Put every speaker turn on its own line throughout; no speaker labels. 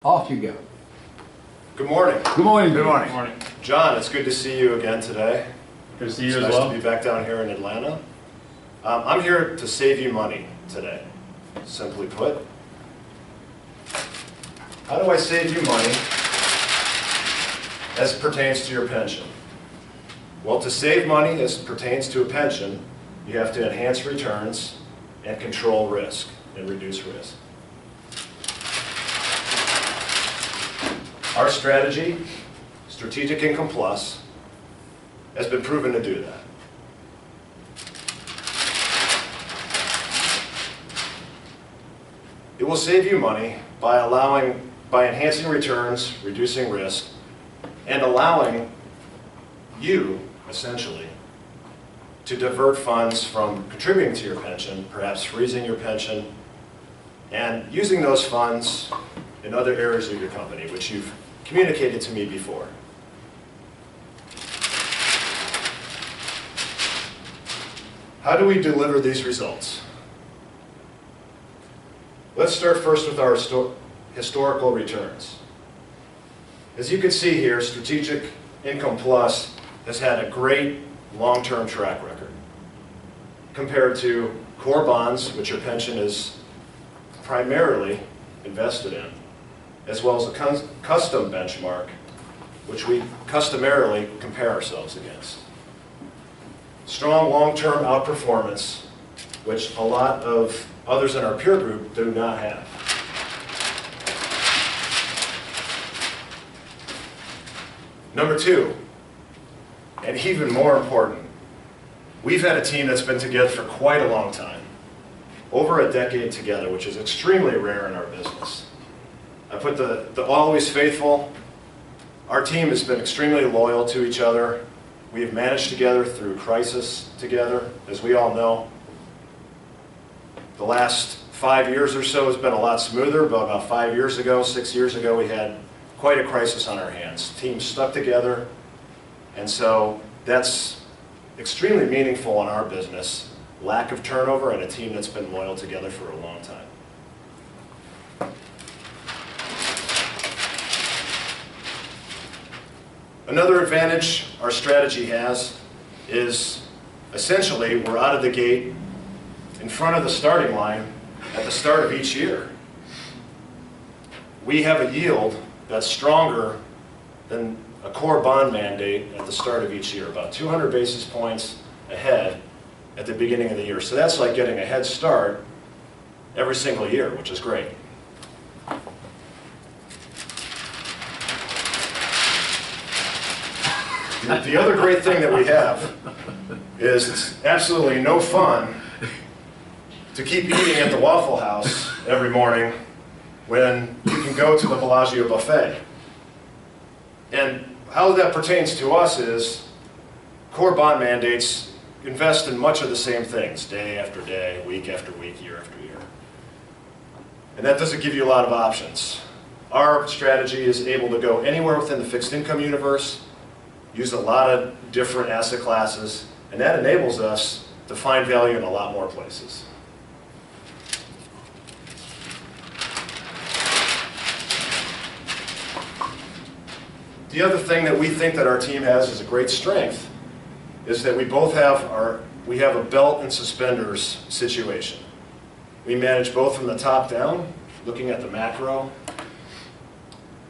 Off you go.
Good morning.
Good morning.
Good morning.
Good morning.
John, it's good to see you again today.
Good to see you
It's
as
nice
well.
to be back down here in Atlanta. I'm here to save you money today, simply put. How do I save you money as it pertains to your pension? Well, to save money as it pertains to a pension, you have to enhance returns and control risk and reduce risk. Our strategy, Strategic Income Plus, has been proven to do that. It will save you money by enhancing returns, reducing risk, and allowing you, essentially, to divert funds from contributing to your pension, perhaps freezing your pension, and using those funds in other areas of your company, which you've communicated to me before. How do we deliver these results? Let's start first with our historical returns. As you can see here, Strategic Income Plus has had a great long-term track record compared to core bonds, which your pension is primarily invested in, as well as a custom benchmark, which we customarily compare ourselves against. Strong long-term outperformance, which a lot of others in our peer group do not have. Number two, and even more important, we've had a team that's been together for quite a long time, over a decade together, which is extremely rare in our business. I put the always faithful. Our team has been extremely loyal to each other. We have managed together through crisis together, as we all know. The last 5 years or so has been a lot smoother, but about 5 years ago, 6 years ago, we had quite a crisis on our hands. Teams stuck together, and so that's extremely meaningful in our business. Lack of turnover and a team that's been loyal together for a long time. Another advantage our strategy has is essentially we're out of the gate in front of the starting line at the start of each year. We have a yield that's stronger than a core bond mandate at the start of each year, about 200 basis points ahead at the beginning of the year. So that's like getting a head start every single year, which is great. The other great thing that we have is it's absolutely no fun to keep eating at the Waffle House every morning when you can go to the Bellagio buffet. And how that pertains to us is core bond mandates invest in much of the same things, day after day, week after week, year after year. And that doesn't give you a lot of options. Our strategy is able to go anywhere within the fixed income universe, use a lot of different asset classes, and that enables us to find value in a lot more places. The other thing that we think that our team has as a great strength is that we both have a belt and suspenders situation. We manage both from the top down, looking at the macro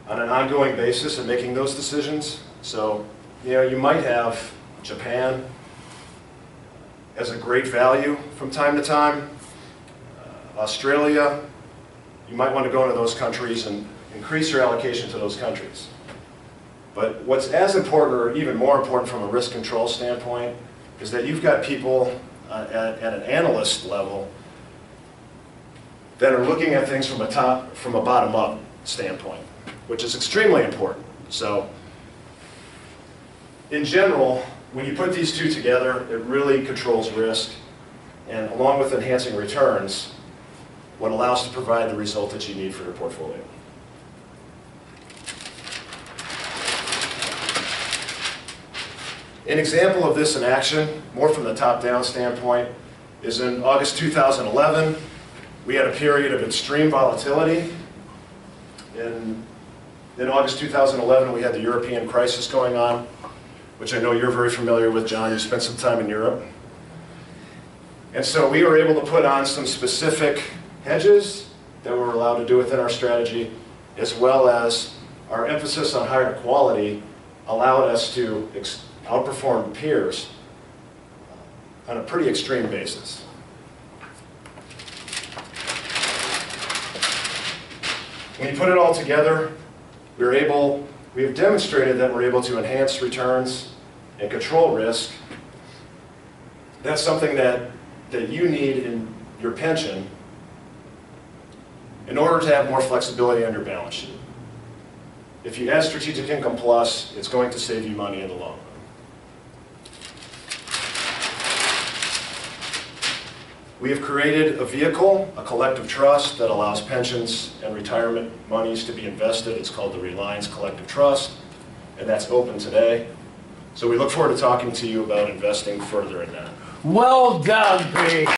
on an ongoing basis and making those decisions. So, you might have Japan as a great value from time to time. Australia, you might want to go into those countries and increase your allocation to those countries. But what's as important, or even more important from a risk control standpoint, is that you've got people at an analyst level that are looking at things from a bottom-up standpoint, which is extremely important. So, in general, when you put these two together, it really controls risk, and along with enhancing returns, what allows to provide the result that you need for your portfolio. An example of this in action, more from the top-down standpoint, is in August 2011. We had a period of extreme volatility In August 2011, we had the European crisis going on, which I know you're very familiar with, John. You spent some time in Europe. And so we were able to put on some specific hedges that we were allowed to do within our strategy, as well as our emphasis on higher quality allowed us to outperform peers on a pretty extreme basis. When you put it all together, we have demonstrated that we're able to enhance returns and control risk. That's something that you need in your pension in order to have more flexibility on your balance sheet. If you add Strategic Income Plus, it's going to save you money in the long run. We have created a vehicle, a collective trust, that allows pensions and retirement monies to be invested. It's called the Reliance Collective Trust, and that's open today. So we look forward to talking to you about investing further in that.
Well done, Pete.